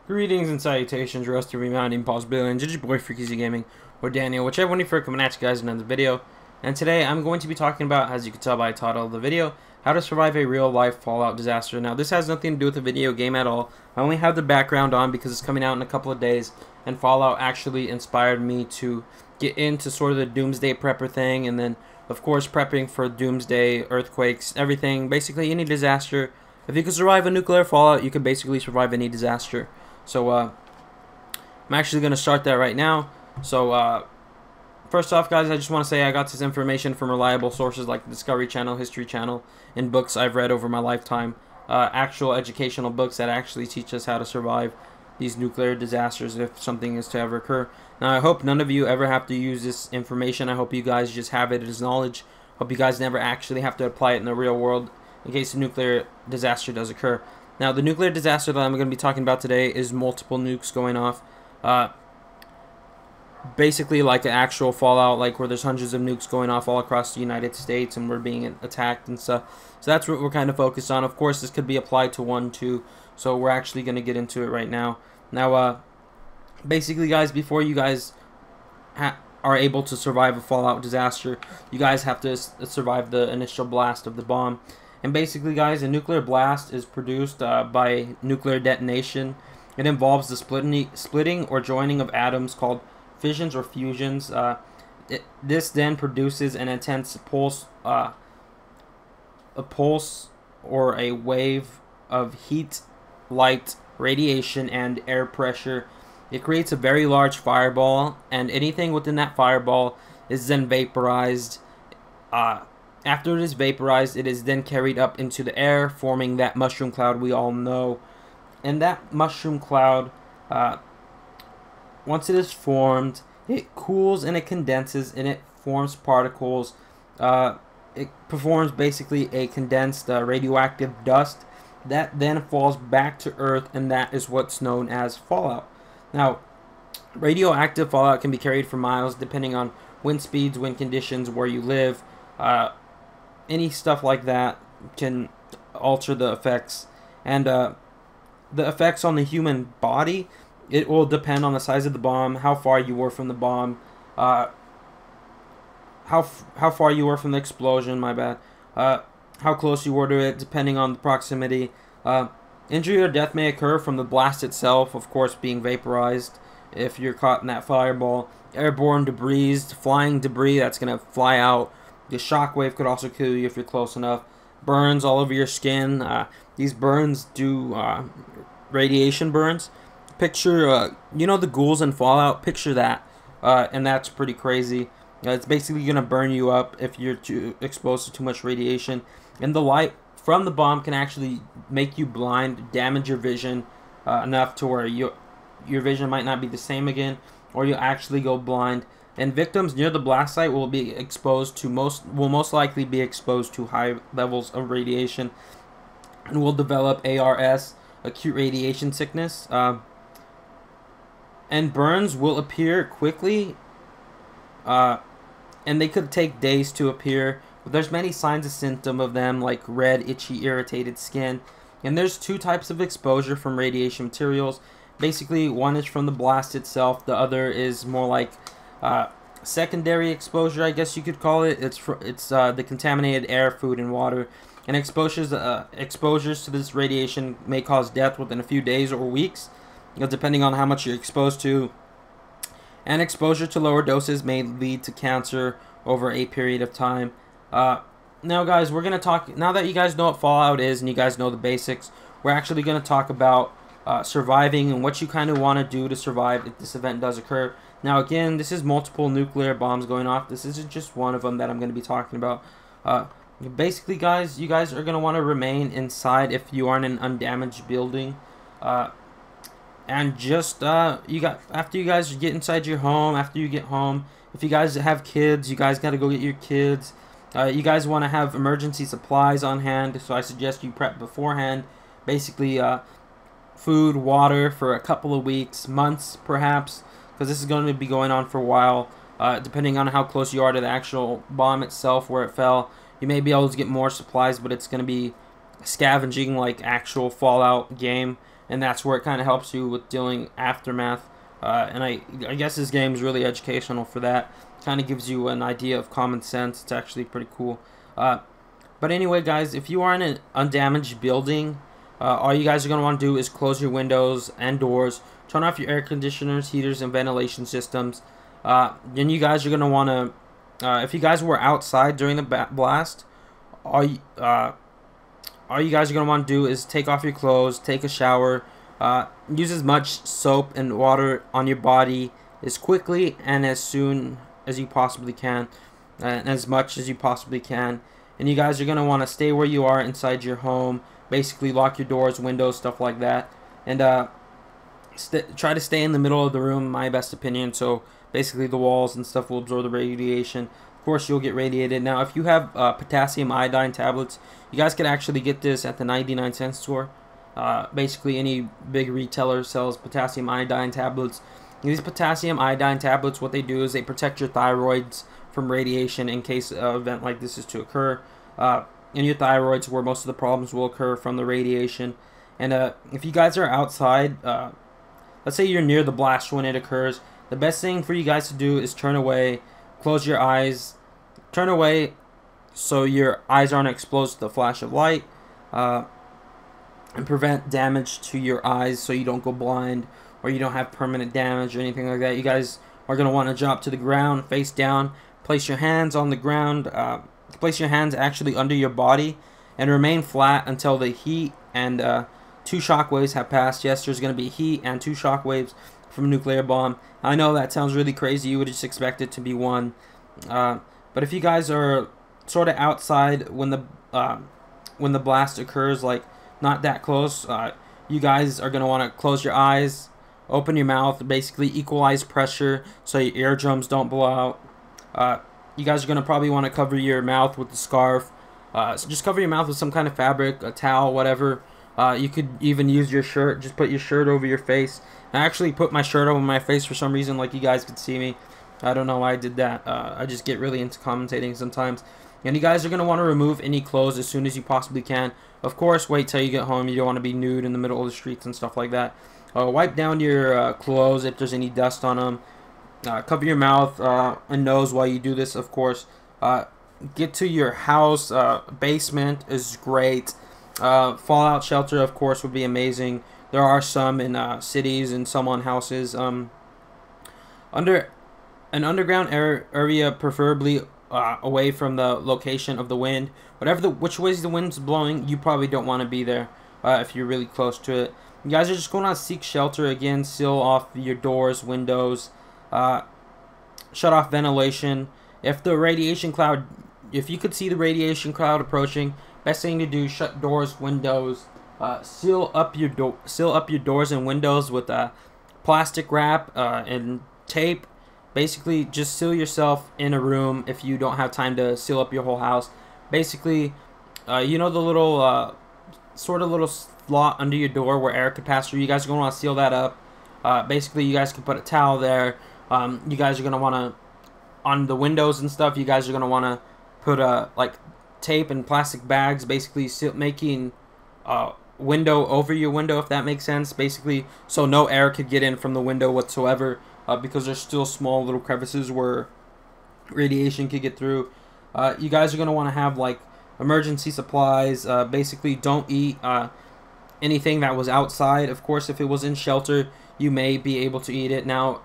Greetings and salutations, Rusty Reminding Possibility, and your boy Freaky Gaming, or Daniel, whichever one you prefer, coming at you guys in another video. And today I'm going to be talking about, as you can tell by the title of the video, how to survive a real-life Fallout disaster. Now, this has nothing to do with the video game at all. I only have the background on because it's coming out in a couple of days, and Fallout actually inspired me to get into sort of the doomsday prepper thing, and then, of course, prepping for doomsday, earthquakes, everything, basically any disaster. If you can survive a nuclear fallout, you can basically survive any disaster. So, I'm actually going to start that right now. So, first off, guys, I just want to say I got this information from reliable sources like the Discovery Channel, History Channel, and books I've read over my lifetime. Actual educational books that actually teach us how to survive these nuclear disasters if something is to ever occur. Now, I hope none of you ever have to use this information. I hope you guys just have it as knowledge. Hope you guys never actually have to apply it in the real world in case a nuclear disaster does occur. Now, the nuclear disaster that I'm going to be talking about today is multiple nukes going off. Basically like an actual fallout, like where there's hundreds of nukes going off all across the United States and we're being attacked and stuff. So that's what we're kind of focused on. Of course, this could be applied to one too, so we're actually going to get into it right now. Now, basically, guys, before you guys are able to survive a fallout disaster, you guys have to survive the initial blast of the bomb. And basically, guys, a nuclear blast is produced by nuclear detonation. It involves the splitting or joining of atoms called fissions or fusions. This then produces an intense pulse, a pulse or a wave of heat, light, radiation, and air pressure. It creates a very large fireball, and anything within that fireball is then vaporized. After it is vaporized, it is then carried up into the air, forming that mushroom cloud we all know. And that mushroom cloud, once it is formed, it cools and it condenses and it forms particles. It performs basically a condensed radioactive dust that then falls back to Earth, and that is what's known as fallout. Now, radioactive fallout can be carried for miles depending on wind speeds, wind conditions, where you live. Any stuff like that can alter the effects, and the effects on the human body, it will depend on the size of the bomb, how far you were from the bomb, how far you were from the explosion, how close you were to it, depending on the proximity. Injury or death may occur from the blast itself, of course, being vaporized if you're caught in that fireball. Airborne debris, flying debris that's going to fly out. The shockwave could also kill you if you're close enough. Burns all over your skin. These burns do radiation burns. Picture, you know the ghouls in Fallout? Picture that. And that's pretty crazy. It's basically going to burn you up if you're exposed to too much radiation. And the light from the bomb can actually make you blind, damage your vision enough to where your vision might not be the same again, or you'll actually go blind. And victims near the blast site will be exposed to most likely be exposed to high levels of radiation and will develop ARS, acute radiation sickness. And burns will appear quickly, and they could take days to appear. But there's many signs and symptoms of them, like red, itchy, irritated skin. And there's two types of exposure from radiation materials. Basically, one is from the blast itself. The other is more like secondary exposure, I guess you could call it. It's the contaminated air, food, and water. And exposures to this radiation may cause death within a few days or weeks, depending on how much you're exposed to. And exposure to lower doses may lead to cancer over a period of time. Now, guys, we're gonna talk. Now that you guys know what Fallout is and you guys know the basics, we're actually gonna talk about surviving and what you kind of want to do to survive if this event does occur. Now, again, this is multiple nuclear bombs going off. This isn't just one of them that I'm going to be talking about. Basically, guys, you guys are going to want to remain inside if you are in an undamaged building. And just after you guys get inside your home, after you get home, if you guys have kids, you guys got to go get your kids. You guys want to have emergency supplies on hand, so I suggest you prep beforehand. Basically, food, water for a couple of weeks, months perhaps, because this is going to be going on for a while. Depending on how close you are to the actual bomb itself, where it fell, you may be able to get more supplies, but it's going to be scavenging like actual Fallout game. and that's where it kind of helps you with dealing aftermath. And I guess this game is really educational for that. Kind of gives you an idea of common sense. It's actually pretty cool. But anyway, guys, if you are in an undamaged building, all you guys are going to want to do is close your windows and doors, turn off your air conditioners, heaters, and ventilation systems. Then you guys are going to want to, if you guys were outside during the blast, all you guys are going to want to do is take off your clothes, take a shower, use as much soap and water on your body as quickly and as soon as you possibly can, and as much as you possibly can. And you guys are going to want to stay where you are inside your home, basically lock your doors, windows, stuff like that, and try to stay in the middle of the room, in my best opinion, so basically the walls and stuff will absorb the radiation. Of course, you'll get radiated. Now, if you have potassium iodine tablets, you guys could actually get this at the 99-cent store. Basically, any big retailer sells potassium iodine tablets. These potassium iodine tablets, what they do is they protect your thyroids from radiation in case an event like this is to occur. In your thyroids, where most of the problems will occur from the radiation. And if you guys are outside, let's say you're near the blast when it occurs, the best thing for you guys to do is turn away, close your eyes, turn away so your eyes aren't exposed to the flash of light, and prevent damage to your eyes so you don't go blind or you don't have permanent damage or anything like that. You guys are going to want to drop to the ground, face down, place your hands on the ground, place your hands actually under your body, and remain flat until the heat and 2 shock waves have passed. Yes, there's going to be heat and 2 shock waves from a nuclear bomb. I know that sounds really crazy. You would just expect it to be 1. But if you guys are sort of outside when the blast occurs, like not that close, you guys are going to want to close your eyes, open your mouth, basically equalize pressure so your eardrums don't blow out. You guys are going to probably want to cover your mouth with a scarf. So just cover your mouth with some kind of fabric, a towel, whatever. You could even use your shirt. Just put your shirt over your face. I actually put my shirt over my face for some reason, like you guys could see me. I don't know why I did that. I just get really into commentating sometimes. And you guys are going to want to remove any clothes as soon as you possibly can. Of course, wait till you get home. You don't want to be nude in the middle of the streets and stuff like that. Wipe down your clothes if there's any dust on them. Cover your mouth and nose while you do this, of course. Get to your house. Basement is great. Fallout shelter, of course, would be amazing. There are some in cities and some on houses. Under an underground area, preferably away from the location of the wind. Which ways the wind's blowing, you probably don't want to be there if you're really close to it. You guys are just going to seek shelter again. Seal off your doors, windows. Shut off ventilation. If you could see the radiation cloud approaching, best thing to do: shut doors, windows. Seal up your doors and windows with plastic wrap and tape. Basically, just seal yourself in a room if you don't have time to seal up your whole house. Basically, you know the little sort of little slot under your door where air could pass through. You guys are going to want to seal that up. Basically, you guys can put a towel there. You guys are going to want to, on the windows and stuff, you guys are going to want to put like tape and plastic bags, basically making window over your window, if that makes sense. Basically, so no air could get in from the window whatsoever, because there's still small little crevices where radiation could get through. You guys are going to want to have like emergency supplies. Basically, don't eat anything that was outside. Of course, if it was in shelter, you may be able to eat it. Now,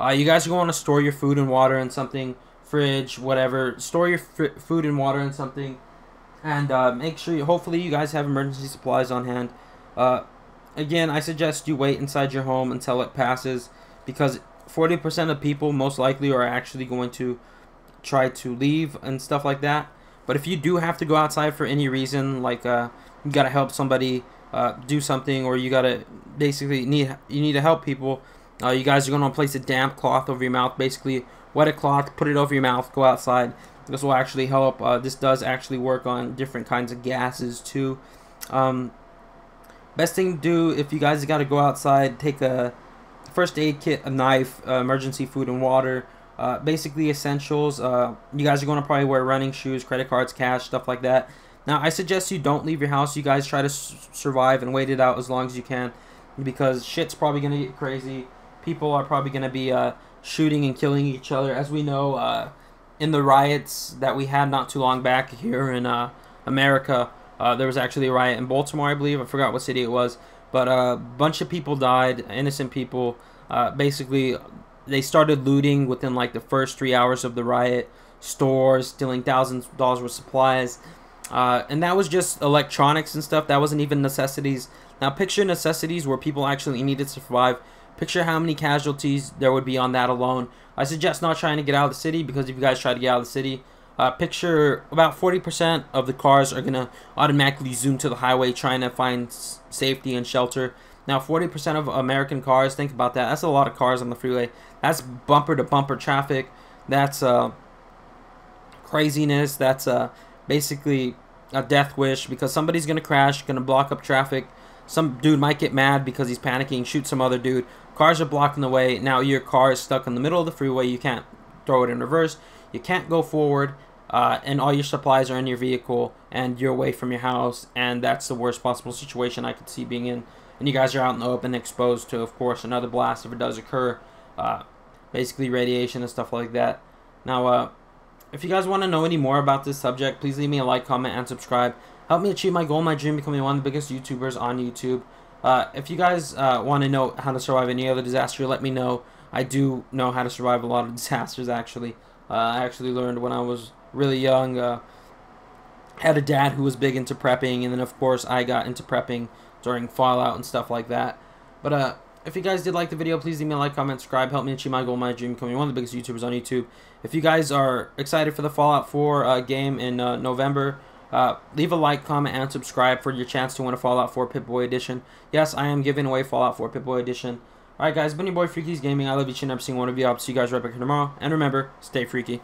you guys are going to want to store your food and water in something, fridge, whatever. Store your food and water in something, and make sure, hopefully you guys have emergency supplies on hand. Again, I suggest you wait inside your home until it passes, because 40% of people most likely are actually going to try to leave and stuff like that. But if you do have to go outside for any reason, like you gotta help somebody do something, or you gotta basically need to help people, you guys are gonna place a damp cloth over your mouth. Basically, wet a cloth, put it over your mouth, go outside. This will actually help. This does actually work on different kinds of gases too. Best thing to do if you guys gotta go outside: take a first aid kit, a knife, emergency food and water. Basically essentials. You guys are going to probably wear running shoes, credit cards, cash, stuff like that. Now, I suggest you don't leave your house. You guys try to survive and wait it out as long as you can. because shit's probably gonna get crazy. People are probably gonna be shooting and killing each other, as we know in the riots that we had not too long back here in America. There was actually a riot in Baltimore, I believe. I forgot what city it was, but a bunch of people died, innocent people. Basically, they started looting within like the first 3 hours of the riot. Stores, stealing thousands of dollars worth of supplies. And that was just electronics and stuff. That wasn't even necessities. Now picture necessities where people actually needed to survive. Picture how many casualties there would be on that alone. I suggest not trying to get out of the city, because if you guys try to get out of the city, picture about 40% of the cars are going to automatically zoom to the highway trying to find safety and shelter. Now 40% of American cars, think about that. That's a lot of cars on the freeway. That's bumper to bumper traffic. That's craziness. That's basically a death wish, because somebody's going to crash, going to block up traffic. Some dude might get mad because he's panicking, shoot some other dude. Cars are blocking the way. Now your car is stuck in the middle of the freeway. You can't throw it in reverse. You can't go forward. And all your supplies are in your vehicle, and you're away from your house. And that's the worst possible situation I could see being in. And you guys are out in the open, exposed to, of course, another blast if it does occur. Basically radiation and stuff like that. Now, if you guys want to know any more about this subject, please leave me a like, comment, and subscribe. Help me achieve my goal, my dream, becoming one of the biggest YouTubers on YouTube. If you guys want to know how to survive any other disaster, let me know. I do know how to survive a lot of disasters, actually. I actually learned when I was really young. Had a dad who was big into prepping, and then, of course, I got into prepping during Fallout and stuff like that. But if you guys did like the video, please leave me a like, comment, subscribe. Help me achieve my goal, my dream, becoming one of the biggest YouTubers on YouTube. If you guys are excited for the Fallout 4 game in November, leave a like, comment, and subscribe for your chance to win a Fallout 4 Pip-Boy Edition. Yes, I am giving away Fallout 4 Pip-Boy Edition. Alright guys, been your boy Freaky's Gaming. I love each and every single one of you. I'll see you guys right back here tomorrow. And remember, stay freaky.